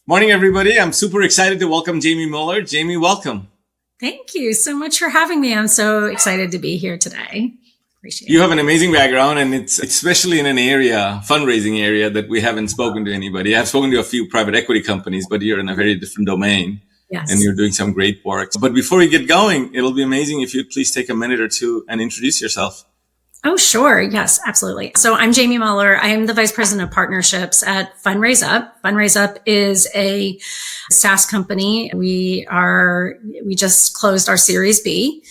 Morning, everybody. I'm super excited to welcome Jamie Mueller. Jamie, welcome. Thank you so much for having me. I'm so excited to be here today. Appreciate it. You have an amazing background, and it's especially in an area, fundraising area, that we haven't spoken to anybody. I've spoken to a few private equity companies, but you're in a very different domain. Yes. And you're doing some great work. But before we get going, it'll be amazing if you'd please take a minute or two and introduce yourself. Oh, sure. Yes, absolutely. So I'm Jamie Mueller. I am the Vice President of Partnerships at Fundraise Up. Fundraise Up is a SaaS company. We just closed our Series B.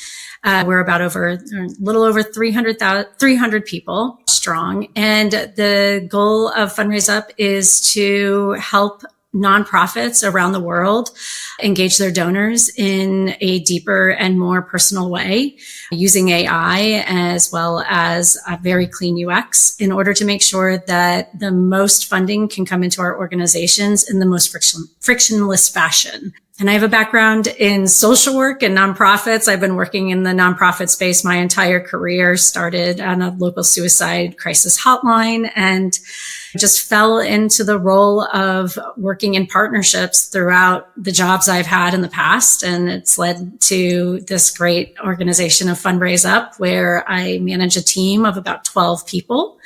We're about a little over 300 people strong. And the goal of Fundraise Up is to help nonprofits around the world engage their donors in a deeper and more personal way using AI as well as a very clean UX in order to make sure that the most funding can come into our organizations in the most frictionless fashion. And I have a background in social work and nonprofits. I've been working in the nonprofit space my entire career, started on a local suicide crisis hotline, and just fell into the role of working in partnerships throughout the jobs I've had in the past. And it's led to this great organization of Fundraise Up, where I manage a team of about 12 people,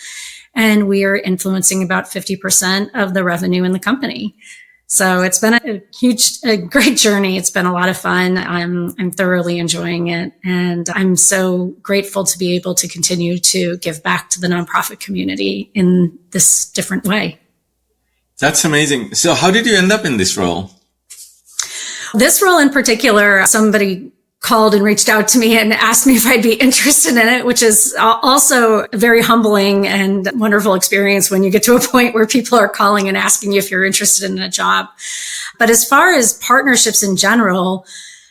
and we are influencing about 50% of the revenue in the company. So it's been a great journey. It's been a lot of fun. I'm thoroughly enjoying it. And I'm so grateful to be able to continue to give back to the nonprofit community in this different way. That's amazing. So how did you end up in this role? This role in particular, somebody called and reached out to me and asked me if I'd be interested in it, which is also a very humbling and wonderful experience when you get to a point where people are calling and asking you if you're interested in a job. But as far as partnerships in general,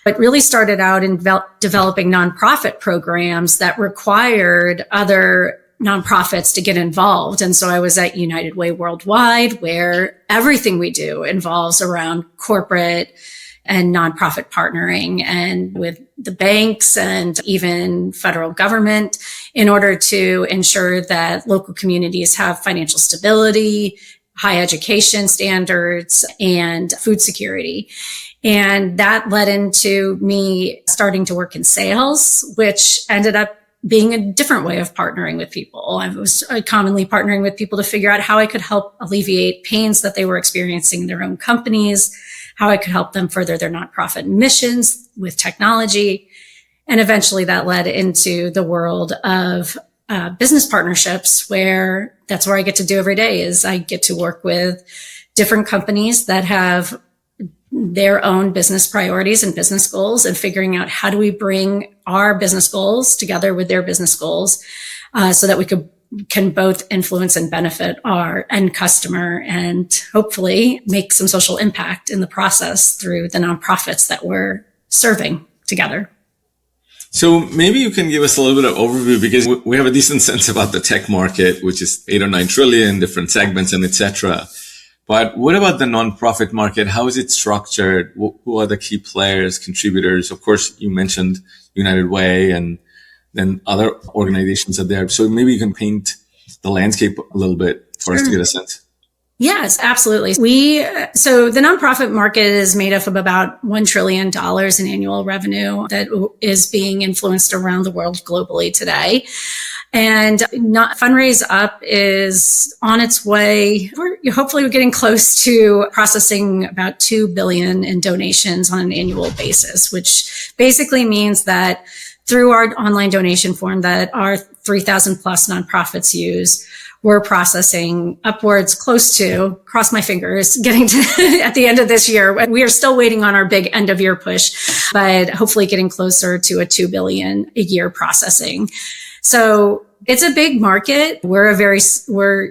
it really started out in developing nonprofit programs that required other nonprofits to get involved. And so I was at United Way Worldwide, where everything we do involves around corporate and nonprofit partnering and with the banks and even federal government in order to ensure that local communities have financial stability, high education standards, and food security. And that led into me starting to work in sales, which ended up being a different way of partnering with people. I was commonly partnering with people to figure out how I could help alleviate pains that they were experiencing in their own companies, how I could help them further their nonprofit missions with technology. And eventually that led into the world of business partnerships, where that's where I get to do every day is I get to work with different companies that have their own business priorities and business goals, and figuring out how do we bring our business goals together with their business goals so that we can both influence and benefit our end customer and hopefully make some social impact in the process through the nonprofits that we're serving together. So maybe you can give us a little bit of overview, because we have a decent sense about the tech market, which is 8 or 9 trillion, different segments and etc. But what about the nonprofit market? How is it structured? Who are the key players, contributors? Of course, you mentioned United Way, and then other organizations are there. So maybe you can paint the landscape a little bit for us to get a sense. Yes, absolutely. So the nonprofit market is made up of about $1 trillion in annual revenue that is being influenced around the world globally today. And Fundraise Up is on its way. We're getting close to processing about 2 billion in donations on an annual basis, which basically means that through our online donation form that our 3,000 plus nonprofits use, we're processing upwards close to, cross my fingers, getting to at the end of this year. We are still waiting on our big end of year push, but hopefully getting closer to a 2 billion a year processing. So it's a big market. We're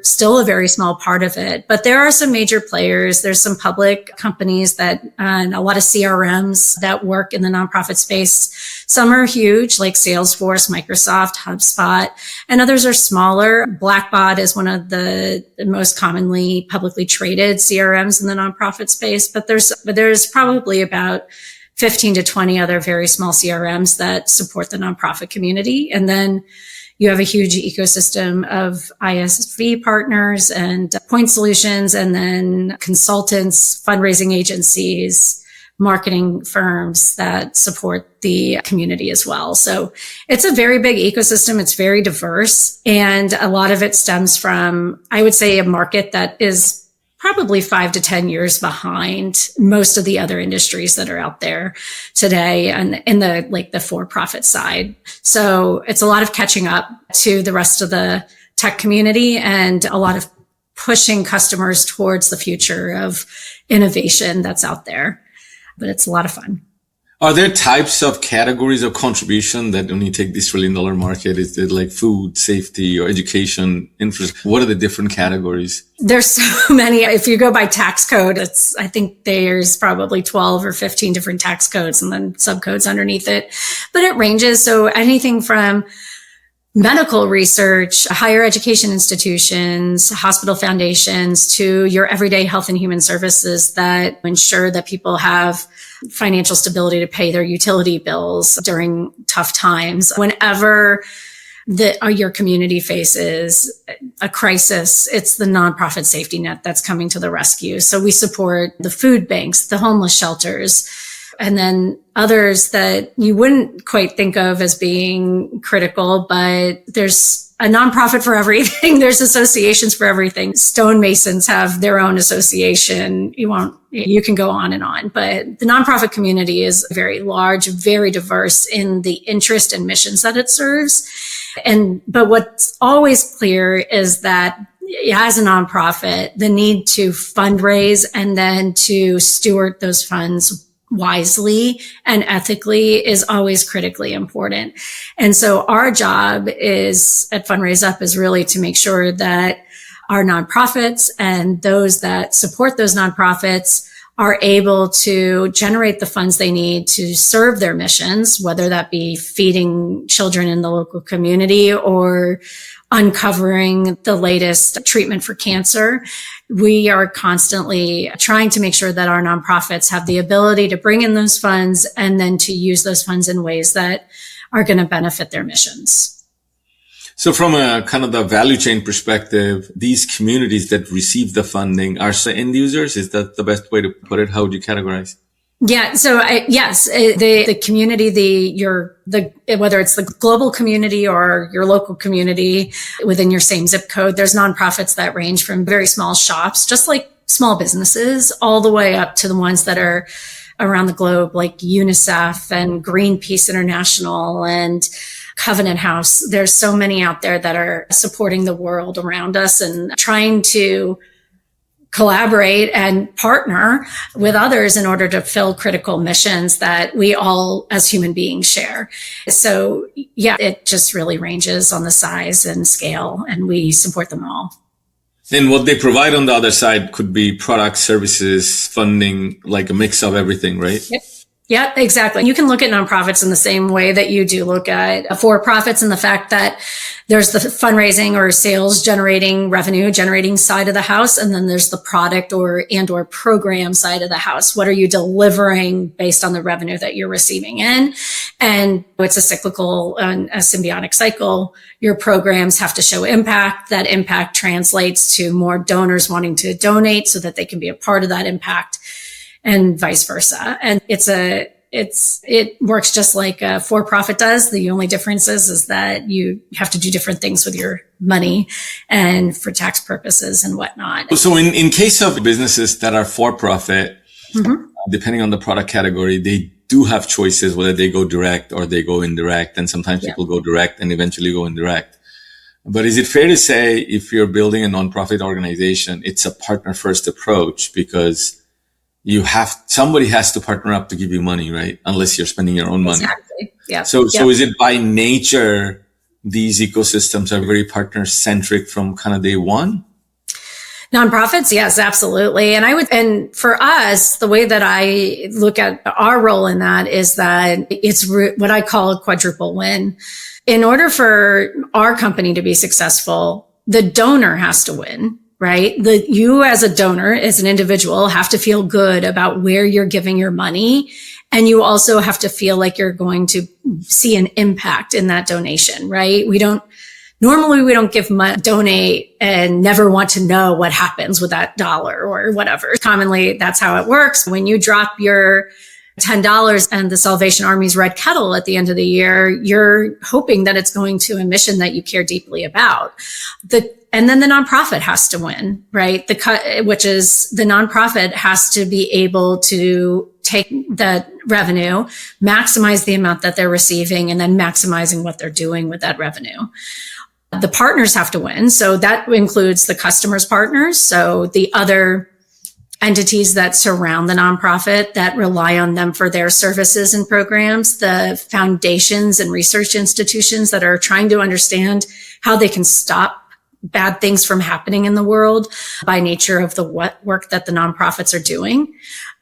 still a very small part of it, but there are some major players. There's some public companies and a lot of CRMs that work in the nonprofit space. Some are huge, like Salesforce, Microsoft, HubSpot, and others are smaller. Blackbaud is one of the most commonly publicly traded CRMs in the nonprofit space, but there's probably about 15 to 20 other very small CRMs that support the nonprofit community. And then you have a huge ecosystem of ISV partners and point solutions, and then consultants, fundraising agencies, marketing firms that support the community as well. So it's a very big ecosystem. It's very diverse. And a lot of it stems from, I would say, a market that is probably 5 to 10 years behind most of the other industries that are out there today and in the for-profit side. So it's a lot of catching up to the rest of the tech community and a lot of pushing customers towards the future of innovation that's out there. But it's a lot of fun. Are there types of categories of contribution that when you take this $1 trillion market, is it like food, safety, or education, infrastructure? What are the different categories? There's so many. If you go by tax code, I think there's probably 12 or 15 different tax codes and then subcodes underneath it. But it ranges. So anything from medical research, higher education institutions, hospital foundations, to your everyday health and human services that ensure that people have financial stability to pay their utility bills during tough times. Whenever your community faces a crisis, it's the nonprofit safety net that's coming to the rescue. So we support the food banks, the homeless shelters, and then others that you wouldn't quite think of as being critical, but there's a nonprofit for everything. There's associations for everything. Stonemasons have their own association. You can go on and on, but the nonprofit community is very large, very diverse in the interest and missions that it serves. But what's always clear is that as a nonprofit, the need to fundraise and then to steward those funds wisely and ethically is always critically important. And so our job is at Fundraise Up is really to make sure that our nonprofits and those that support those nonprofits are able to generate the funds they need to serve their missions, whether that be feeding children in the local community or uncovering the latest treatment for cancer. We are constantly trying to make sure that our nonprofits have the ability to bring in those funds and then to use those funds in ways that are going to benefit their missions. So from a kind of the value chain perspective, these communities that receive the funding are the end users. Is that the best way to put it? How would you categorize? Yeah. So yes, the community, whether it's the global community or your local community within your same zip code, there's nonprofits that range from very small shops, just like small businesses, all the way up to the ones that are around the globe, like UNICEF and Greenpeace International and Covenant House. There's so many out there that are supporting the world around us and trying to collaborate and partner with others in order to fill critical missions that we all as human beings share. So yeah, it just really ranges on the size and scale, and we support them all. And what they provide on the other side could be products, services, funding, like a mix of everything, right? Yep. Yeah, exactly. You can look at nonprofits in the same way that you do look at for-profits, and the fact that there's the fundraising or sales revenue generating side of the house. And then there's the product or program side of the house. What are you delivering based on the revenue that you're receiving in? And it's a cyclical and a symbiotic cycle. Your programs have to show impact. That impact translates to more donors wanting to donate so that they can be a part of that impact, and vice versa. And it works just like a for-profit does. The only difference is that you have to do different things with your money and for tax purposes and whatnot. So in case of businesses that are for-profit, depending on the product category, they do have choices whether they go direct or they go indirect. And sometimes people go direct and eventually go indirect. But is it fair to say if you're building a nonprofit organization, it's a partner first approach, because somebody has to partner up to give you money, right? Unless you're spending your own money. Exactly. Yeah. So is it by nature, these ecosystems are very partner centric from kind of day one? Nonprofits, yes, absolutely. And for us, the way that I look at our role in that is that it's what I call a quadruple win. In order for our company to be successful, the donor has to win. Right? You as a donor, as an individual, have to feel good about where you're giving your money And you also have to feel like you're going to see an impact in that donation, right? Normally we don't donate and never want to know what happens with that dollar or whatever. Commonly, that's how it works. When you drop your $10 and the Salvation Army's red kettle at the end of the year, you're hoping that it's going to a mission that you care deeply about. And then the nonprofit has to win, right? Which is the nonprofit has to be able to take the revenue, maximize the amount that they're receiving, and then maximizing what they're doing with that revenue. The partners have to win. So that includes the customer's partners. So the other entities that surround the nonprofit that rely on them for their services and programs, the foundations and research institutions that are trying to understand how they can stop bad things from happening in the world by nature of the work that the nonprofits are doing.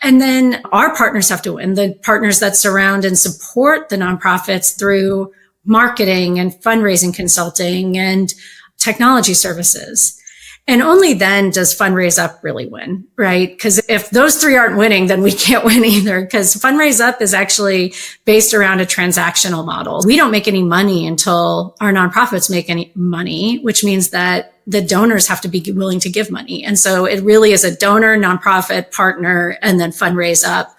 And then our partners have to win, the partners that surround and support the nonprofits through marketing and fundraising consulting and technology services. And only then does Fundraise Up really win, right? Because if those three aren't winning, then we can't win either. Because Fundraise Up is actually based around a transactional model. We don't make any money until our nonprofits make any money, which means that the donors have to be willing to give money. And so it really is a donor, nonprofit, partner, and then Fundraise Up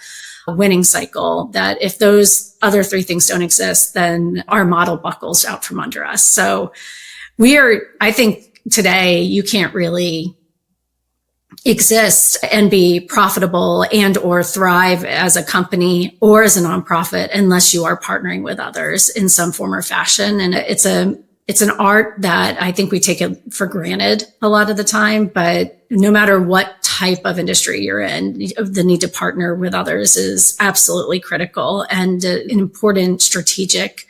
winning cycle that if those other three things don't exist, then our model buckles out from under us. So I think, today, you can't really exist and be profitable and or thrive as a company or as a nonprofit unless you are partnering with others in some form or fashion. And it's an art that I think we take it for granted a lot of the time, but no matter what type of industry you're in, the need to partner with others is absolutely critical and an important strategic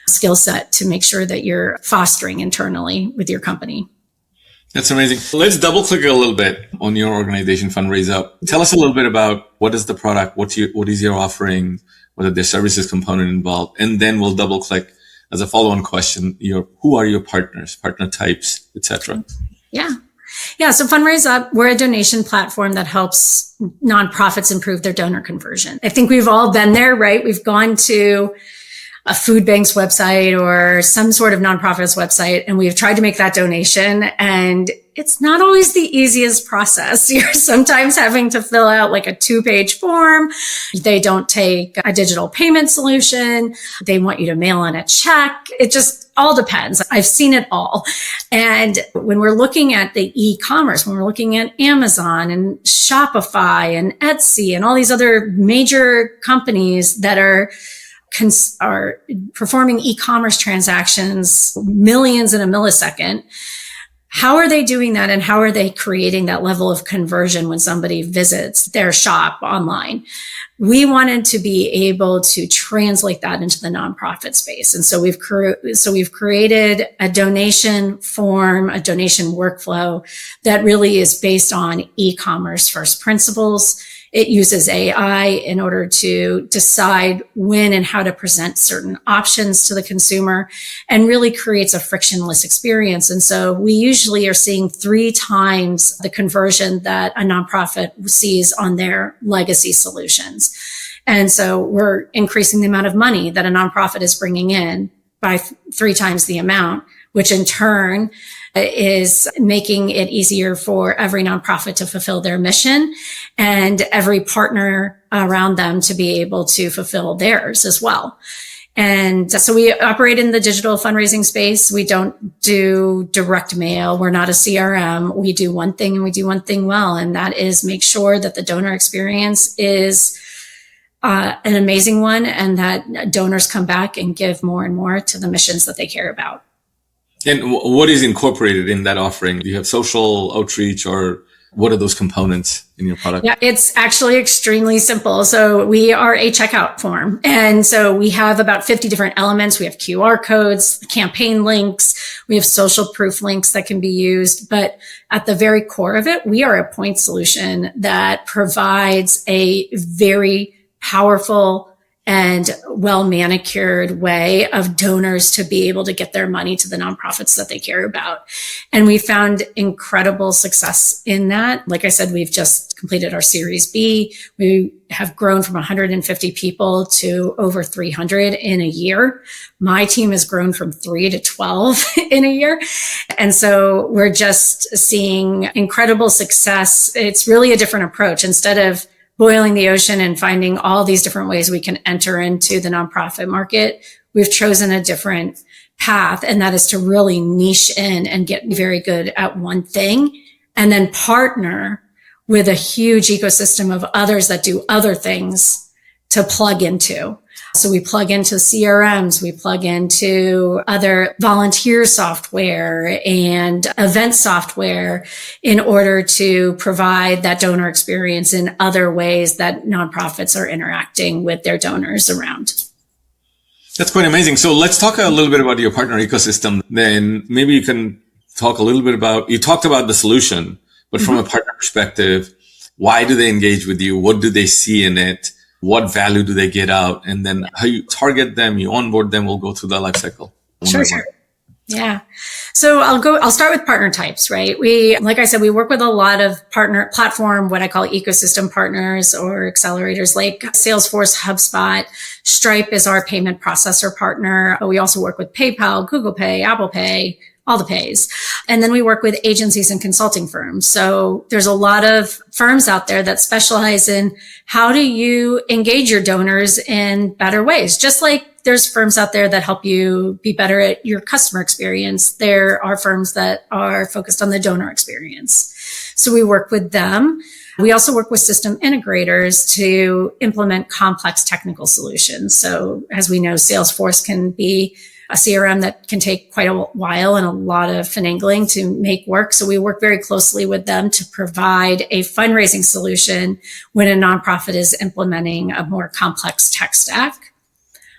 skill set to make sure that you're fostering internally with your company. That's amazing. Let's double click a little bit on your organization, Fundraise Up. Tell us a little bit about what is the product, what is your offering, whether there's services component involved, and then we'll double click as a follow-on question, who are your partners, partner types, etc. Yeah. So Fundraise Up, we're a donation platform that helps nonprofits improve their donor conversion. I think we've all been there, right? We've gone to a food bank's website or some sort of nonprofit's website, and we've tried to make that donation. And it's not always the easiest process. You're sometimes having to fill out like a 2-page form. They don't take a digital payment solution. They want you to mail in a check. It just all depends. I've seen it all. And when we're looking at the e-commerce, when we're looking at Amazon and Shopify and Etsy and all these other major companies that are performing e-commerce transactions, millions in a millisecond. How are they doing that? And how are they creating that level of conversion when somebody visits their shop online? We wanted to be able to translate that into the nonprofit space. And so we've created a donation form, a donation workflow that really is based on e-commerce first principles. It uses AI in order to decide when and how to present certain options to the consumer and really creates a frictionless experience. And so we usually are seeing 3 times the conversion that a nonprofit sees on their legacy solutions. And so we're increasing the amount of money that a nonprofit is bringing in by 3 times the amount, which in turn is making it easier for every nonprofit to fulfill their mission and every partner around them to be able to fulfill theirs as well. And so we operate in the digital fundraising space. We don't do direct mail. We're not a CRM. We do one thing and we do one thing well, and that is make sure that the donor experience is an amazing one and that donors come back and give more and more to the missions that they care about. And what is incorporated in that offering? Do you have social outreach, or what are those components in your product? Yeah, it's actually extremely simple. So we are a checkout form. And so we have about 50 different elements. We have QR codes, campaign links. We have social proof links that can be used. But at the very core of it, we are a point solution that provides a very powerful and well manicured way of donors to be able to get their money to the nonprofits that they care about. And we found incredible success in that. Like I said, we've just completed our Series B. We have grown from 150 people to over 300 in a year. My team has grown from 3 to 12 in a year. And so we're just seeing incredible success. It's really a different approach. Instead of boiling the ocean and finding all these different ways we can enter into the nonprofit market, we've chosen a different path. And that is to really niche in and get very good at one thing and then partner with a huge ecosystem of others that do other things to plug into. So we plug into CRMs, we plug into other volunteer software and event software in order to provide that donor experience in other ways that nonprofits are interacting with their donors around. That's quite amazing. So let's talk a little bit about your partner ecosystem. Then maybe you can talk a little bit about, you talked about the solution, but from a partner perspective, why do they engage with you? What do they see in it? What value do they get out? And then how you target them, you onboard them, we'll go through the life cycle. Sure. Yeah. So I'll start with partner types, right? Like I said, we work with a lot of partner platform, what I call ecosystem partners or accelerators like Salesforce, HubSpot. Stripe is our payment processor partner. We also work with PayPal, Google Pay, Apple Pay, all the pays. And then we work with agencies and consulting firms. So there's a lot of firms out there that specialize in how do you engage your donors in better ways. Just like there's firms out there that help you be better at your customer experience, there are firms that are focused on the donor experience. So we work with them. We also work with system integrators to implement complex technical solutions. So as we know, Salesforce can be a CRM that can take quite a while and a lot of finagling to make work. So we work very closely with them to provide a fundraising solution when a nonprofit is implementing a more complex tech stack.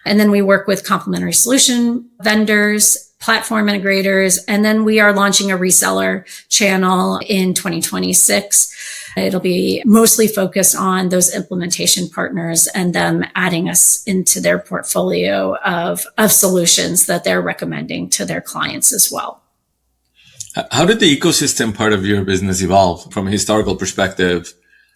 And then we work with complementary solution vendors, platform integrators, and then we are launching a reseller channel in 2026. It'll be mostly focused on those implementation partners and them adding us into their portfolio of solutions that they're recommending to their clients as well. How did the ecosystem part of your business evolve from a historical perspective?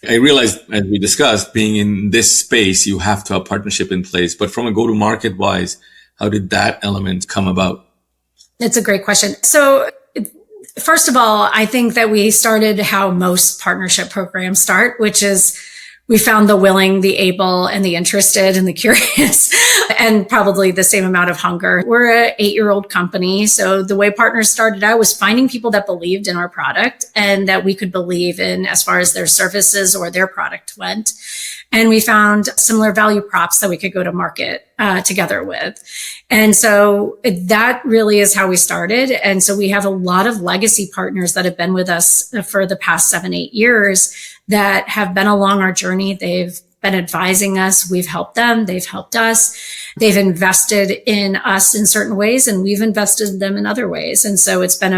I realized, as we discussed, being in this space, you have to have partnership in place. But from a go-to-market wise, how did that element come about? It's a great question. So first of all, I think that we started how most partnership programs start, which is we found the willing, the able, and the interested and the curious, and probably the same amount of hunger. We're an 8-year-old company. So the way partners started out was finding people that believed in our product and that we could believe in as far as their services or their product went. And we found similar value props that we could go to market together with. And so that really is how we started. And so we have a lot of legacy partners that have been with us for the past 7-8 years that have been along our journey. They've been advising us. We've helped them. They've helped us. They've invested in us in certain ways, and we've invested in them in other ways. And so it's been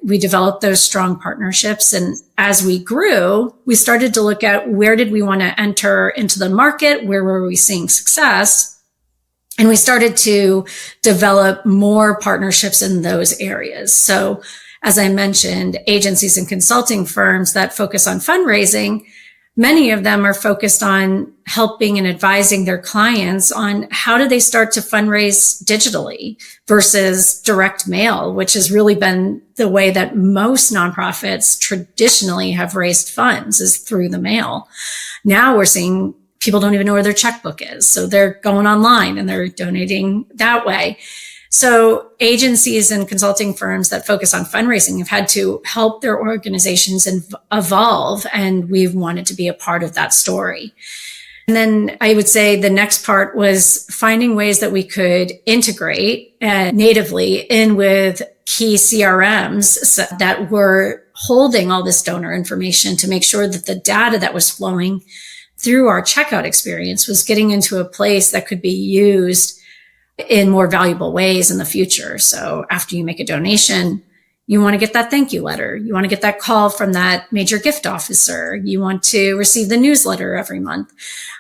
we developed those strong partnerships. And as we grew, we started to look at where did we want to enter into the market? Where were we seeing success? And we started to develop more partnerships in those areas. So as I mentioned, agencies and consulting firms that focus on fundraising, many of them are focused on helping and advising their clients on how do they start to fundraise digitally versus direct mail, which has really been the way that most nonprofits traditionally have raised funds is through the mail. Now we're seeing people don't even know where their checkbook is. So they're going online and they're donating that way. So agencies and consulting firms that focus on fundraising have had to help their organizations evolve, and we've wanted to be a part of that story. And then I would say the next part was finding ways that we could integrate natively in with key CRMs that were holding all this donor information to make sure that the data that was flowing through our checkout experience was getting into a place that could be used in more valuable ways in the future. So after you make a donation, You want to get that thank you letter. You want to get that call from that major gift officer. You want to receive the newsletter every month.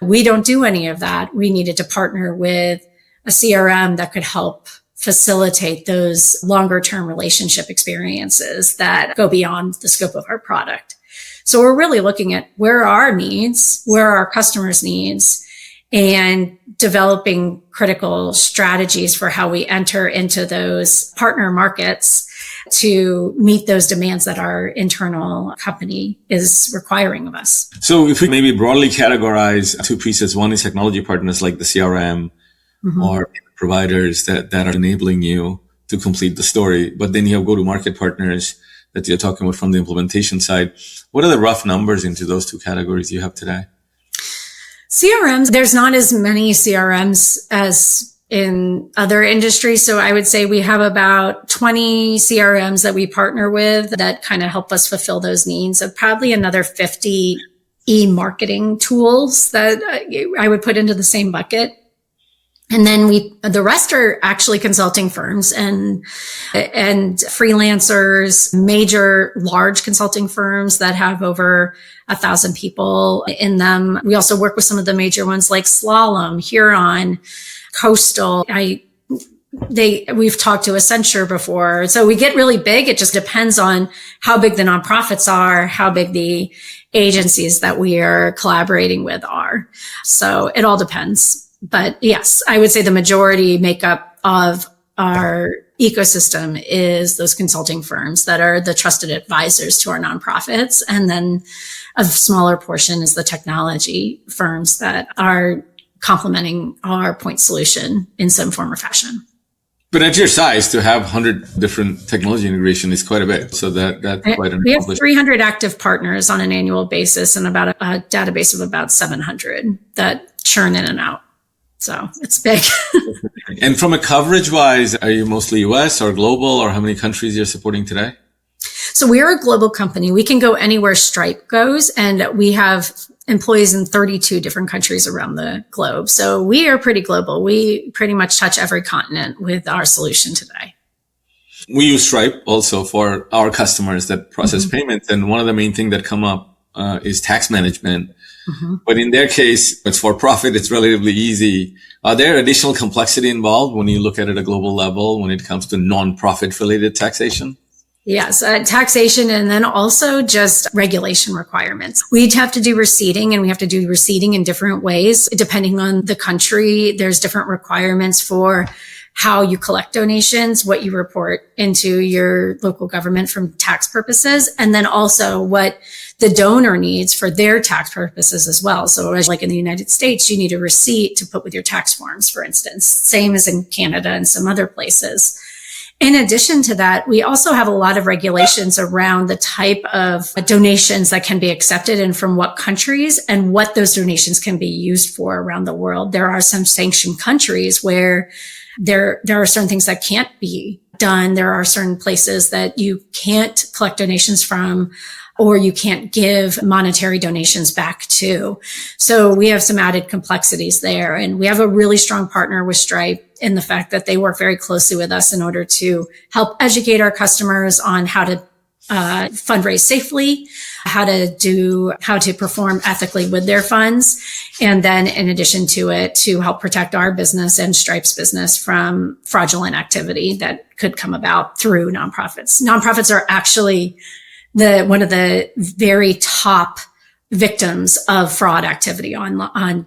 We don't do any of that. We needed to partner with a CRM that could help facilitate those longer term relationship experiences that go beyond the scope of our product. So we're really looking at where are our needs, where are our customers' needs, and developing critical strategies for how we enter into those partner markets to meet those demands that our internal company is requiring of us. So if we maybe broadly categorize two pieces, one is technology partners like the CRM or providers that are enabling you to complete the story. But then you have go-to-market partners that you're talking about from the implementation side. What are the rough numbers into those two categories you have today? CRMs, there's not as many CRMs as in other industries. So I would say we have about 20 CRMs that we partner with that kind of help us fulfill those needs. So probably another 50 e-marketing tools that I would put into the same bucket. And then the rest are actually consulting firms and freelancers, major large consulting firms that have over 1,000 people in them. We also work with some of the major ones like Slalom, Huron, Coastal. We've talked to Accenture before. So we get really big. It just depends on how big the nonprofits are, how big the agencies that we are collaborating with are. So it all depends. But yes, I would say the majority makeup of our ecosystem is those consulting firms that are the trusted advisors to our nonprofits. And then a smaller portion is the technology firms that are complementing our point solution in some form or fashion. But at your size, to have 100 different technology integration is quite a bit. So that's quite an We have 300 active partners on an annual basis and about a database of about 700 that churn in and out. So it's big. And from a coverage wise, are you mostly US or global, or how many countries you're supporting today? So we're a global company. We can go anywhere Stripe goes, and we have employees in 32 different countries around the globe. So we are pretty global. We pretty much touch every continent with our solution today. We use Stripe also for our customers that process payments. And one of the main things that come up is tax management. But in their case, it's for profit. It's relatively easy. Are there additional complexity involved when you look at it at a global level when it comes to non-profit related taxation? Yes, taxation, and then also just regulation requirements. We'd have to do receipting, and we have to do receipting in different ways. Depending on the country, there's different requirements for how you collect donations, what you report into your local government from tax purposes, and then also what the donor needs for their tax purposes as well. So as like in the United States, you need a receipt to put with your tax forms, for instance, same as in Canada and some other places. In addition to that, we also have a lot of regulations around the type of donations that can be accepted and from what countries and what those donations can be used for around the world. There are some sanctioned countries where there are certain things that can't be done. There are certain places that you can't collect donations from, or you can't give monetary donations back to. So we have some added complexities there. And we have a really strong partner with Stripe in the fact that they work very closely with us in order to help educate our customers on how to fundraise safely, how to perform ethically with their funds. And then in addition to it, to help protect our business and Stripe's business from fraudulent activity that could come about through nonprofits. Nonprofits are actually one of the very top victims of fraud activity on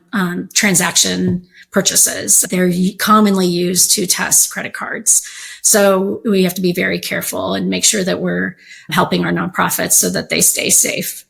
transaction purchases. They're commonly used to test credit cards. So we have to be very careful and make sure that we're helping our nonprofits so that they stay safe.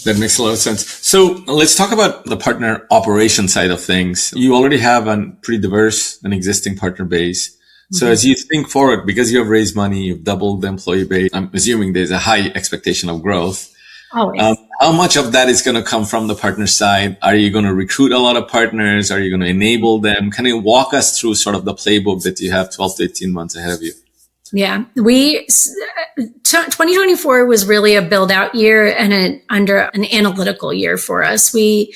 That makes a lot of sense. So let's talk about the partner operation side of things. You already have a pretty diverse and existing partner base. So as you think forward, because you have raised money, you've doubled the employee base, I'm assuming there's a high expectation of growth. Always. How much of that is going to come from the partner side? Are you going to recruit a lot of partners? Are you going to enable them? Can you walk us through sort of the playbook that you have 12 to 18 months ahead of you? Yeah, 2024 was really a build out year and under an analytical year for us. We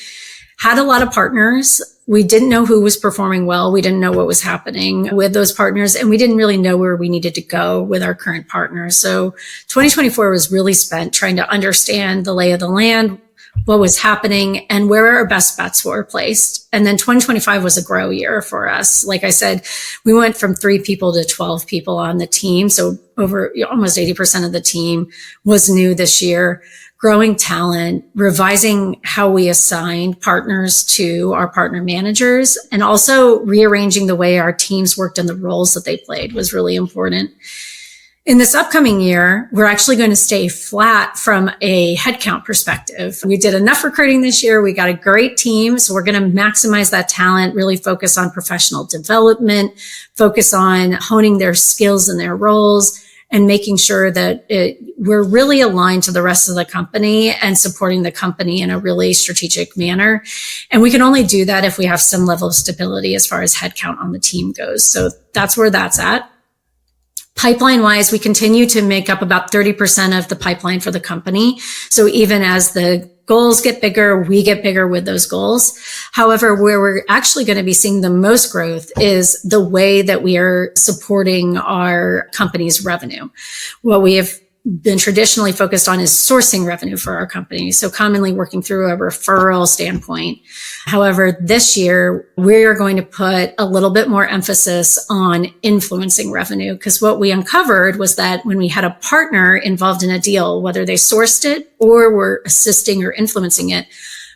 had a lot of partners. we didn't know who was performing well. We didn't know what was happening with those partners, and we didn't really know where we needed to go with our current partners. So 2024 was really spent trying to understand the lay of the land, what was happening, and where our best bets were placed. And then 2025 was a grow year for us. Like I said, we went from 3 people to 12 people on the team. So over almost 80% of the team was new this year. Growing talent, revising how we assigned partners to our partner managers, and also rearranging the way our teams worked and the roles that they played was really important. In this upcoming year, we're actually going to stay flat from a headcount perspective. We did enough recruiting this year. We got a great team. So we're going to maximize that talent, really focus on professional development, focus on honing their skills and their roles, and making sure that we're really aligned to the rest of the company and supporting the company in a really strategic manner. And we can only do that if we have some level of stability as far as headcount on the team goes. So that's where that's at. Pipeline wise, we continue to make up about 30% of the pipeline for the company. So even as the goals get bigger, we get bigger with those goals. However, where we're actually going to be seeing the most growth is the way that we are supporting our company's revenue. What we have been traditionally focused on is sourcing revenue for our company. So commonly working through a referral standpoint. However, this year, we're going to put a little bit more emphasis on influencing revenue, because what we uncovered was that when we had a partner involved in a deal, whether they sourced it or were assisting or influencing it,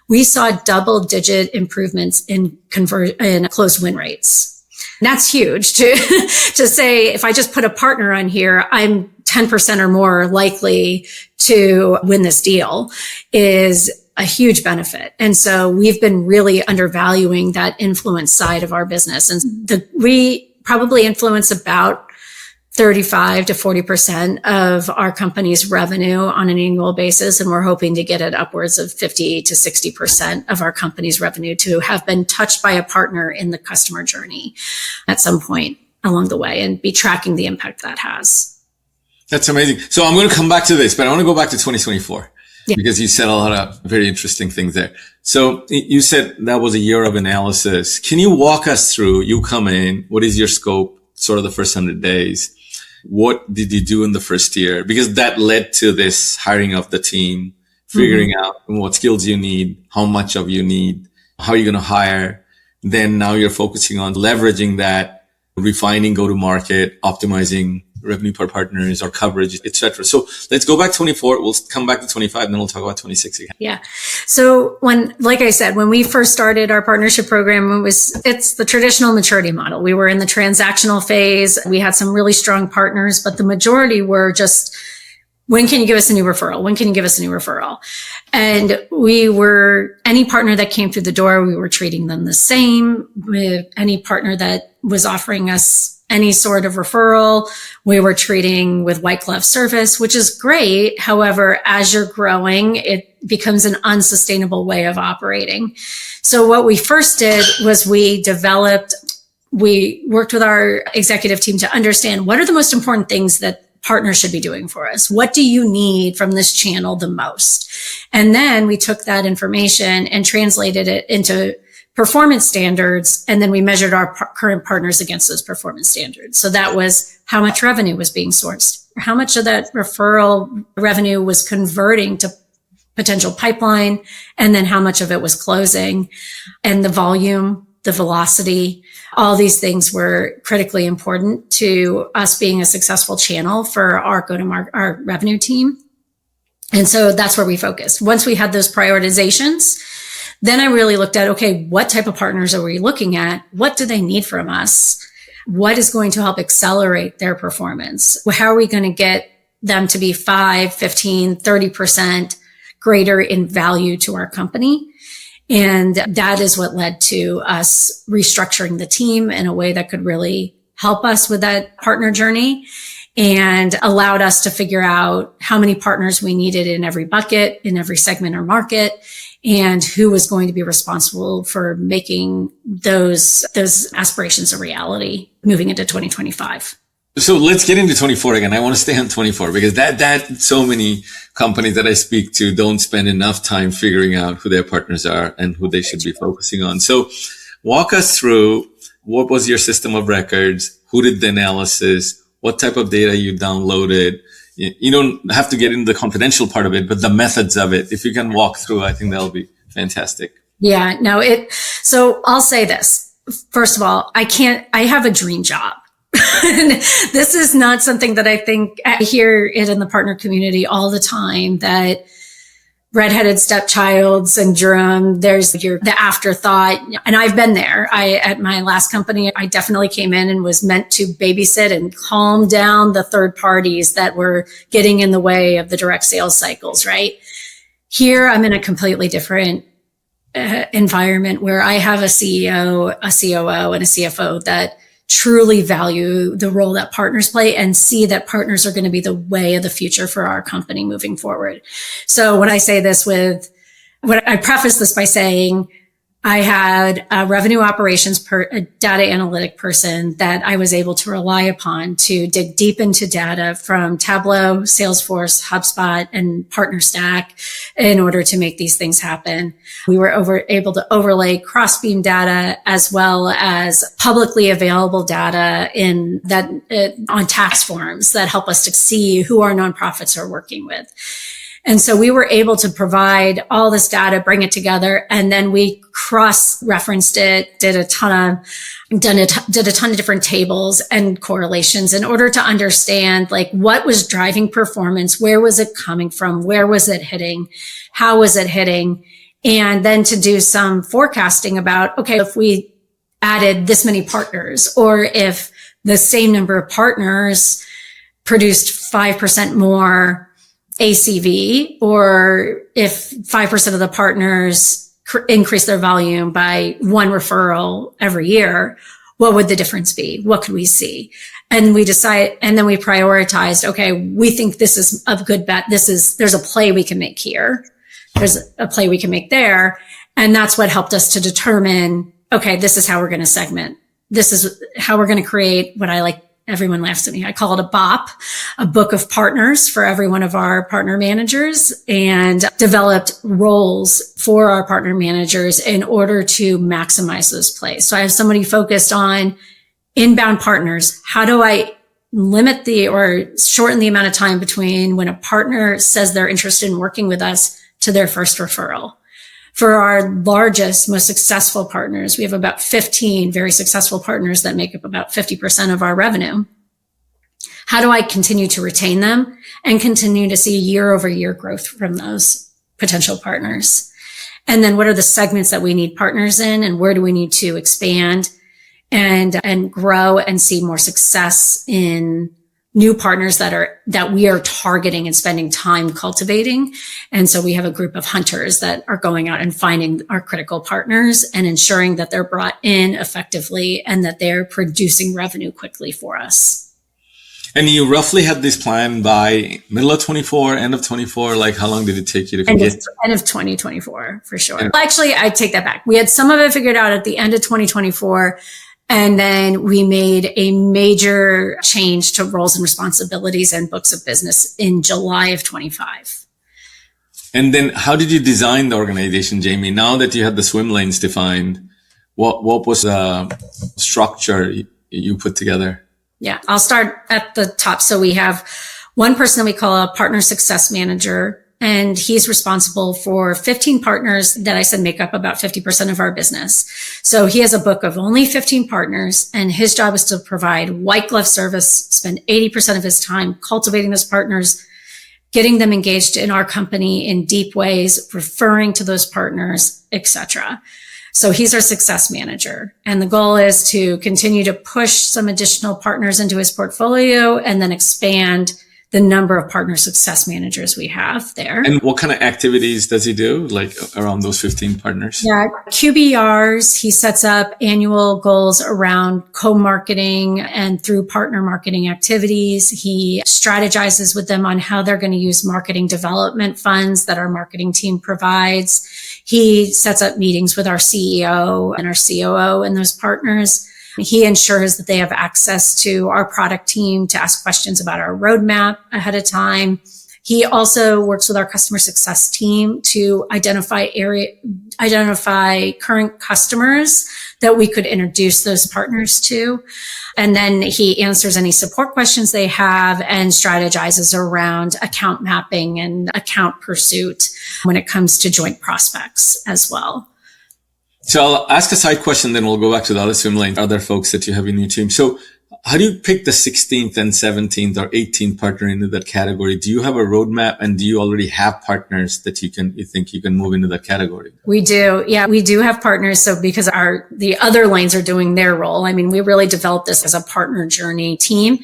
we saw double-digit improvements in closed win rates. And that's huge to say, if I just put a partner on here, I'm 10% or more likely to win this deal, is a huge benefit. And so we've been really undervaluing that influence side of our business. And we probably influence about 35 to 40% of our company's revenue on an annual basis. And we're hoping to get it upwards of 50 to 60% of our company's revenue to have been touched by a partner in the customer journey at some point along the way, and be tracking the impact that has. That's amazing. So I'm going to come back to this, but I want to go back to 2024 because you said a lot of very interesting things there. So you said that was a year of analysis. Can you walk us through, you come in, what is your scope, sort of the first 100 days? What did you do in the first year? Because that led to this hiring of the team, figuring out what skills you need, how much of you need, how you're going to hire. Then now you're focusing on leveraging that, refining go-to-market, optimizing revenue per partners or coverage, etc. So let's go back to 24. We'll come back to 25 and then we'll talk about 26 again. Yeah. So like I said, when we first started our partnership program, it's the traditional maturity model. We were in the transactional phase. We had some really strong partners, but the majority were just, when can you give us a new referral? When can you give us a new referral? And any partner that came through the door, we were treating them the same. With any partner that was offering us any sort of referral, we were treating with white glove service, which is great. However, as you're growing, it becomes an unsustainable way of operating. So what we first did was we worked with our executive team to understand what are the most important things that partners should be doing for us. What do you need from this channel the most? And then we took that information and translated it into performance standards. And then we measured our current partners against those performance standards. So that was how much revenue was being sourced, how much of that referral revenue was converting to potential pipeline, and then how much of it was closing, and the volume, the velocity. All these things were critically important to us being a successful channel for our go-to-market, our revenue team. And so that's where we focused. Once we had those prioritizations, then I really looked at, okay, what type of partners are we looking at? What do they need from us? What is going to help accelerate their performance? How are we going to get them to be 5, 15, 30% greater in value to our company? And that is what led to us restructuring the team in a way that could really help us with that partner journey, and allowed us to figure out how many partners we needed in every bucket, in every segment or market, and who was going to be responsible for making those aspirations a reality moving into 2025. So let's get into 24 again. I want to stay on 24 because that so many companies that I speak to don't spend enough time figuring out who their partners are and who they should be focusing on. So Walk us through what was your system of records? Who did the analysis? What type of data you downloaded? You don't have to get into the confidential part of it, but the methods of it, if you can walk through, I think that'll be fantastic. Yeah, no, so I'll say this. First of all, I have a dream job. This is not something that I hear it in the partner community all the time, that redheaded stepchild syndrome, there's the afterthought. And I've been there. At my last company, I definitely came in and was meant to babysit and calm down the third parties that were getting in the way of the direct sales cycles, right? Here, I'm in a completely different environment where I have a CEO, a COO, and a CFO that truly value the role that partners play and see that partners are going to be the way of the future for our company moving forward. So when I say this I preface this by saying I had a revenue operations a data analytic person that I was able to rely upon to dig deep into data from Tableau, Salesforce, HubSpot, and PartnerStack in order to make these things happen. We were able to overlay cross-beam data as well as publicly available data on tax forms that help us to see who our nonprofits are working with. And so we were able to provide all this data, bring it together, and then we cross-referenced it, did a ton of different tables and correlations in order to understand what was driving performance, where was it coming from, where was it hitting, how was it hitting, and then to do some forecasting about, okay, if we added this many partners, or if the same number of partners produced 5% more ACV, or if 5% of the partners increase their volume by one referral every year, what would the difference be? What could we see? And then we prioritized, okay, we think this is a good bet. There's a play we can make here. There's a play we can make there. And that's what helped us to determine, okay, this is how we're going to segment. This is how we're going to create what I like. Everyone laughs at me. I call it a BOP, a book of partners for every one of our partner managers, and developed roles for our partner managers in order to maximize those plays. So I have somebody focused on inbound partners. How do I limit or shorten the amount of time between when a partner says they're interested in working with us to their first referral? For our largest, most successful partners, we have about 15 very successful partners that make up about 50% of our revenue. How do I continue to retain them and continue to see year over year growth from those potential partners? And then what are the segments that we need partners in, and where do we need to expand and grow and see more success in new partners that we are targeting and spending time cultivating. And so we have a group of hunters that are going out and finding our critical partners and ensuring that they're brought in effectively and that they're producing revenue quickly for us. And you roughly had this plan by middle of 24, end of 24. How long did it take you to get? End of 2024, for sure. Actually, I take that back. We had some of it figured out at the end of 2024. And then we made a major change to roles and responsibilities and books of business in July of 25. And then how did you design the organization, Jamie? Now that you had the swim lanes defined, what was the structure you put together? Yeah, I'll start at the top. So we have one person that we call a partner success manager, and he's responsible for 15 partners that I said make up about 50% of our business. So he has a book of only 15 partners, and his job is to provide white glove service, spend 80% of his time cultivating those partners, getting them engaged in our company in deep ways, referring to those partners, etc. So he's our success manager. And the goal is to continue to push some additional partners into his portfolio and then expand the number of partner success managers we have there. And what kind of activities does he do, around those 15 partners? Yeah, QBRs. He sets up annual goals around co-marketing and through partner marketing activities. He strategizes with them on how they're going to use marketing development funds that our marketing team provides. He sets up meetings with our CEO and our COO and those partners. He ensures that they have access to our product team to ask questions about our roadmap ahead of time. He also works with our customer success team to identify current customers that we could introduce those partners to. And then he answers any support questions they have and strategizes around account mapping and account pursuit when it comes to joint prospects as well. So I'll ask a side question, then we'll go back to the other swim lane, other folks that you have in your team. So how do you pick the 16th and 17th or 18th partner into that category? Do you have a roadmap, and do you already have partners that you think you can move into that category? We do. Yeah, we do have partners. So because the other lanes are doing their role, I mean, we really developed this as a partner journey team.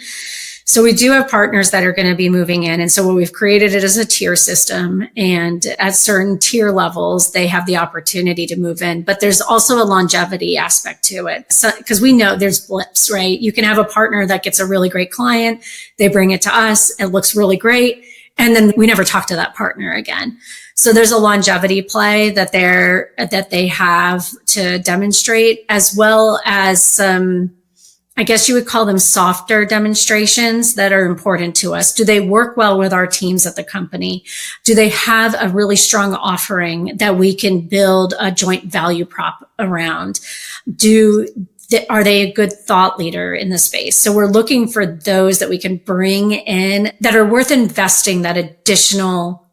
So we do have partners that are going to be moving in. And so what we've created it as a tier system, and at certain tier levels, they have the opportunity to move in, but there's also a longevity aspect to it. So, cause we know there's blips, right? You can have a partner that gets a really great client. They bring it to us. It looks really great. And then we never talk to that partner again. So there's a longevity play that they have to demonstrate, as well as some, I guess you would call them softer demonstrations that are important to us. Do they work well with our teams at the company? Do they have a really strong offering that we can build a joint value prop around? Are they a good thought leader in the space? So we're looking for those that we can bring in that are worth investing that additional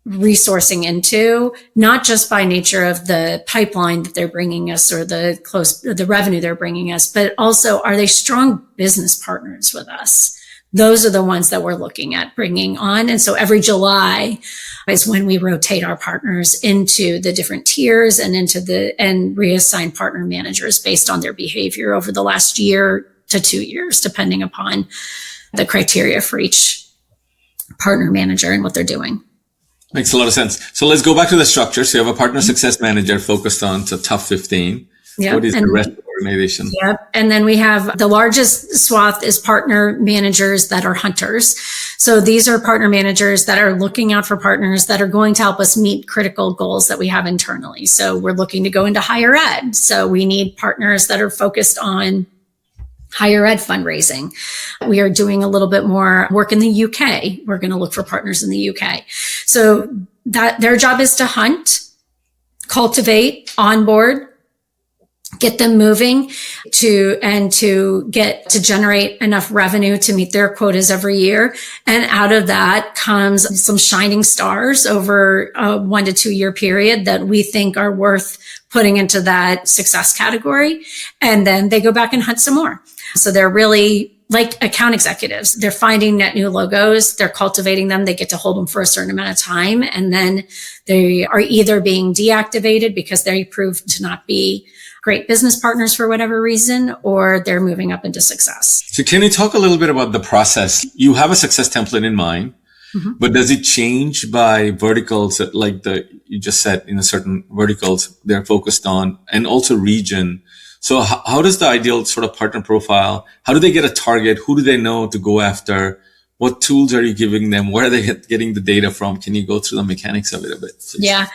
resourcing into, not just by nature of the pipeline that they're bringing us or the revenue they're bringing us, but also, are they strong business partners with us? Those are the ones that we're looking at bringing on. And so every July is when we rotate our partners into the different tiers and and reassign partner managers based on their behavior over the last year to 2 years, depending upon the criteria for each partner manager and what they're doing. Makes a lot of sense. So let's go back to the structure. So you have a partner success manager focused on the top 15. Yep. What is the rest of the organization? Yep. And then we have the largest swath is partner managers that are hunters. So these are partner managers that are looking out for partners that are going to help us meet critical goals that we have internally. So we're looking to go into higher ed. So we need partners that are focused on higher ed fundraising. We are doing a little bit more work in the UK. We're going to look for partners in the UK. So that their job is to hunt, cultivate, onboard, get them moving to generate enough revenue to meet their quotas every year. And out of that comes some shining stars over a 1 to 2 year period that we think are worth putting into that success category. And then they go back and hunt some more. So they're really like account executives. They're finding net new logos. They're cultivating them. They get to hold them for a certain amount of time. And then they are either being deactivated because they prove to not be great business partners for whatever reason, or they're moving up into success. So can you talk a little bit about the process? You have a success template in mind, but does it change by verticals, like you just said, in a certain verticals they're focused on, and also region? So how does the ideal sort of partner profile, how do they get a target? Who do they know to go after? What tools are you giving them? Where are they getting the data from? Can you go through the mechanics of it a bit, please? Yeah.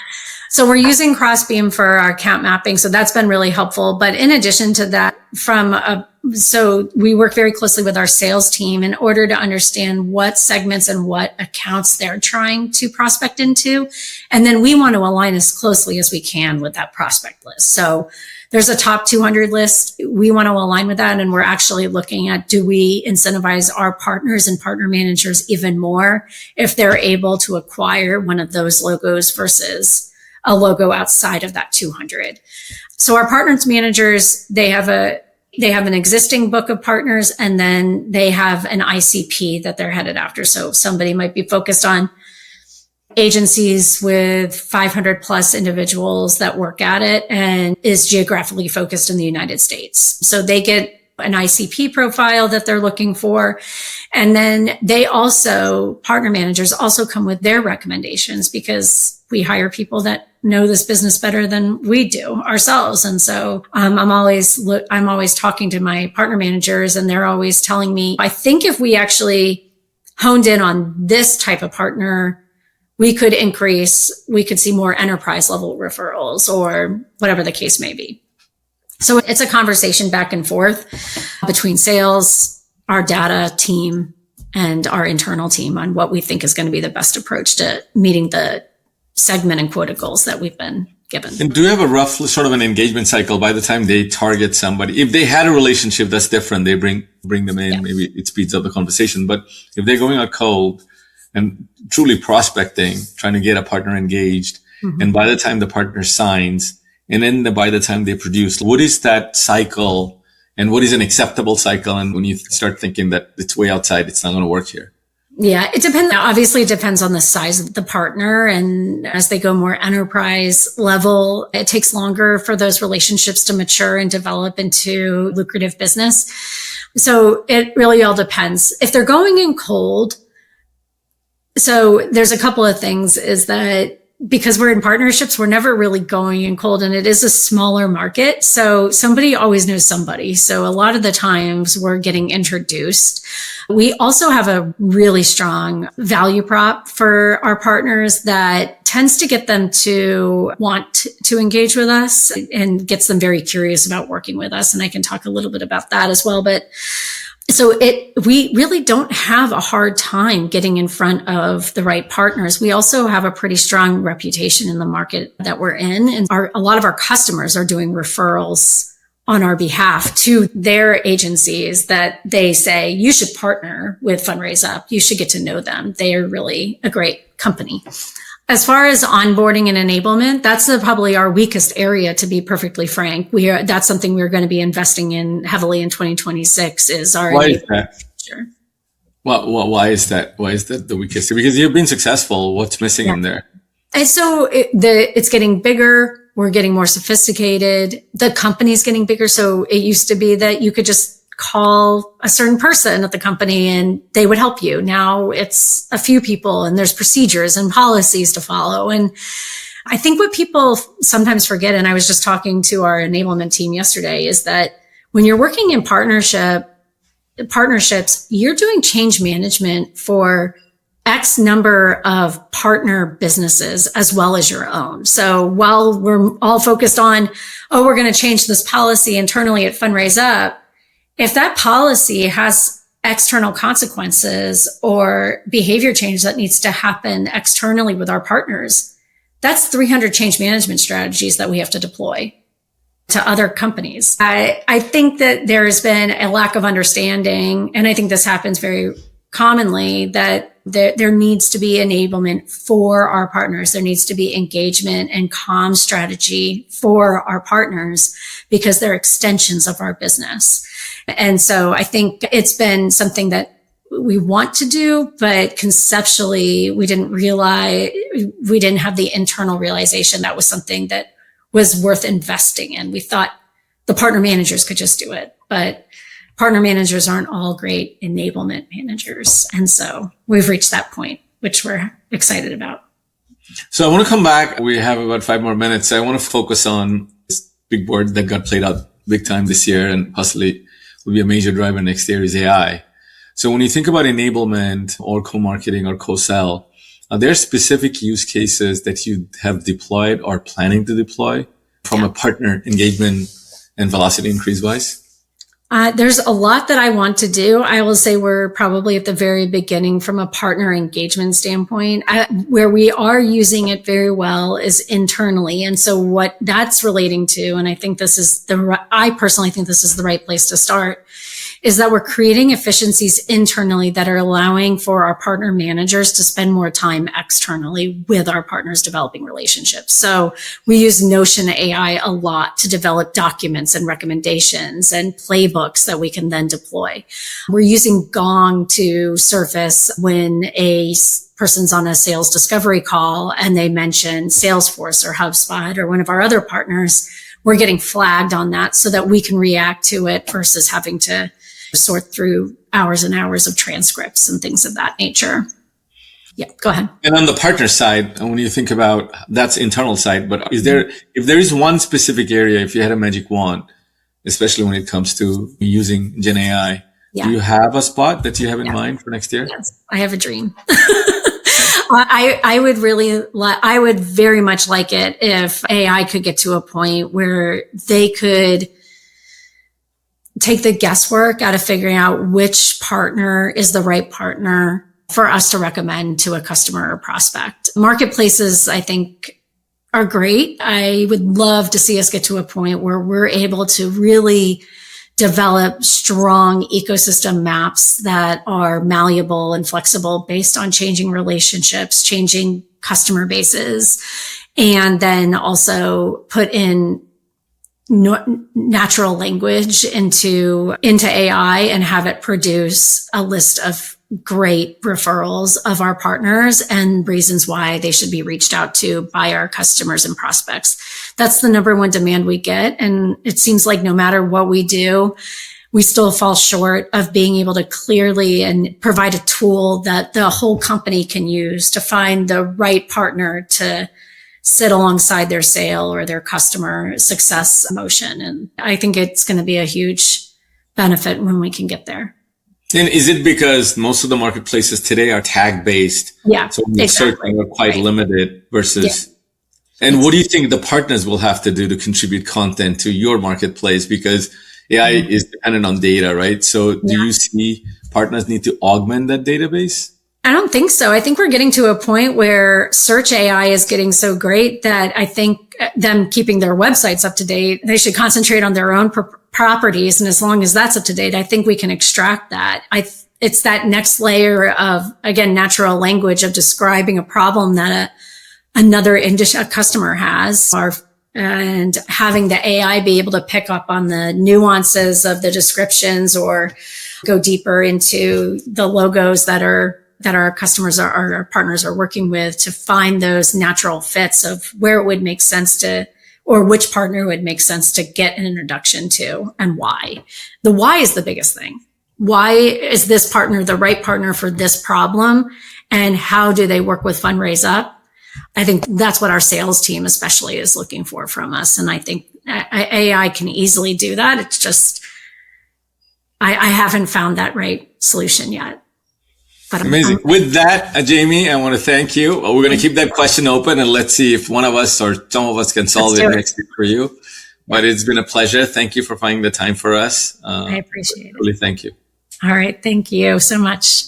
So we're using Crossbeam for our account mapping. So that's been really helpful. But in addition to that, so we work very closely with our sales team in order to understand what segments and what accounts they're trying to prospect into. And then we want to align as closely as we can with that prospect list. So there's a top 200 list. We want to align with that. And we're actually looking at, do we incentivize our partners and partner managers even more if they're able to acquire one of those logos versus a logo outside of that 200. So our partners managers, they have an existing book of partners, and then they have an ICP that they're headed after. So somebody might be focused on agencies with 500 plus individuals that work at it and is geographically focused in the United States. So they get an ICP profile that they're looking for. And then partner managers also come with their recommendations, because we hire people that know this business better than we do ourselves. And so I'm always talking to my partner managers, and they're always telling me, I think if we actually honed in on this type of partner, we could see more enterprise level referrals, or whatever the case may be. So it's a conversation back and forth between sales, our data team, and our internal team on what we think is going to be the best approach to meeting the segment and quota goals that we've been given. And do you have a rough sort of an engagement cycle by the time they target somebody? If they had a relationship, that's different. They bring them in. Yeah. Maybe it speeds up the conversation. But if they're going out cold and truly prospecting, trying to get a partner engaged, and by the time the partner signs, and then by the time they produce, what is that cycle? And what is an acceptable cycle? And when you start thinking that it's way outside, it's not going to work here. Yeah, it depends. Obviously, it depends on the size of the partner. And as they go more enterprise level, it takes longer for those relationships to mature and develop into lucrative business. So it really all depends. If they're going in cold, so there's a couple of things is that because we're in partnerships, we're never really going in cold, and it is a smaller market. So somebody always knows somebody. So a lot of the times we're getting introduced. We also have a really strong value prop for our partners that tends to get them to want to engage with us and gets them very curious about working with us. And I can talk a little bit about that as well. But so we really don't have a hard time getting in front of the right partners. We also have a pretty strong reputation in the market that we're in. And a lot of our customers are doing referrals on our behalf to their agencies that they say, you should partner with Fundraise Up. You should get to know them. They are really a great company. As far as onboarding and enablement, that's probably our weakest area, to be perfectly frank. That's something we're going to be investing in heavily in 2026 is our. Why is that? Sure. Well, why is that? Why is that the weakest? Because you've been successful. What's missing in there? And so it's getting bigger. We're getting more sophisticated. The company's getting bigger. So it used to be that you could just call a certain person at the company and they would help you. Now it's a few people and there's procedures and policies to follow. And I think what people sometimes forget, and I was just talking to our enablement team yesterday, is that when you're working in partnerships, you're doing change management for X number of partner businesses as well as your own. So while we're all focused on, we're going to change this policy internally at Fundraise Up, if that policy has external consequences or behavior change that needs to happen externally with our partners, that's 300 change management strategies that we have to deploy to other companies. I think that there's been a lack of understanding, and I think this happens very commonly, that there needs to be enablement for our partners. There needs to be engagement and comm strategy for our partners because they're extensions of our business. And so I think it's been something that we want to do, but conceptually we didn't have the internal realization that was something that was worth investing in. We thought the partner managers could just do it, but partner managers aren't all great enablement managers. And so we've reached that point, which we're excited about. So I want to come back. We have about 5 more minutes. I want to focus on this big board that got played out big time this year and possibly will be a major driver next year is AI. So when you think about enablement or co-marketing or co-sell, are there specific use cases that you have deployed or planning to deploy from a partner engagement and velocity increase wise? There's a lot that I want to do. I will say we're probably at the very beginning from a partner engagement standpoint. Where we are using it very well is internally. And so what that's relating to, and I think I personally think this is the right place to start, is that we're creating efficiencies internally that are allowing for our partner managers to spend more time externally with our partners developing relationships. So we use Notion AI a lot to develop documents and recommendations and playbooks that we can then deploy. We're using Gong to surface when a person's on a sales discovery call and they mention Salesforce or HubSpot or one of our other partners. We're getting flagged on that so that we can react to it versus having to sort through hours and hours of transcripts and things of that nature. Yeah, go ahead. And on the partner side, when you think about that's internal side, but if there is one specific area, if you had a magic wand, especially when it comes to using Gen AI, do you have a spot that you have in mind for next year? Yes, I have a dream. I would very much like it if AI could get to a point where they could take the guesswork out of figuring out which partner is the right partner for us to recommend to a customer or prospect. Marketplaces, I think, are great. I would love to see us get to a point where we're able to really develop strong ecosystem maps that are malleable and flexible based on changing relationships, changing customer bases, and then also put in natural language into AI and have it produce a list of great referrals of our partners and reasons why they should be reached out to by our customers and prospects. That's the number one demand we get. And it seems like no matter what we do, we still fall short of being able to clearly and provide a tool that the whole company can use to find the right partner to sit alongside their sale or their customer success motion. And I think it's going to be a huge benefit when we can get there. And is it because most of the marketplaces today are tag based? Yeah. So the searching are quite limited versus, and what do you think the partners will have to do to contribute content to your marketplace? Because AI is dependent on data, right? So do you see partners need to augment that database? I don't think so. I think we're getting to a point where search AI is getting so great that I think them keeping their websites up to date, they should concentrate on their own properties. And as long as that's up to date, I think we can extract that. It's that next layer of, again, natural language of describing a problem that a customer has, and having the AI be able to pick up on the nuances of the descriptions or go deeper into the logos that our customers our partners are working with to find those natural fits of where it would make sense to, or which partner would make sense to get an introduction to and why. The why is the biggest thing. Why is this partner the right partner for this problem? And how do they work with Fundraise Up? I think that's what our sales team especially is looking for from us. And I think AI can easily do that. It's just, I haven't found that right solution yet. Amazing. With that, Jamie, I want to thank you. We're going to keep that question open and let's see if one of us or some of us can solve it next week for you. But it's been a pleasure. Thank you for finding the time for us. I appreciate it. Really, thank you. All right. Thank you so much.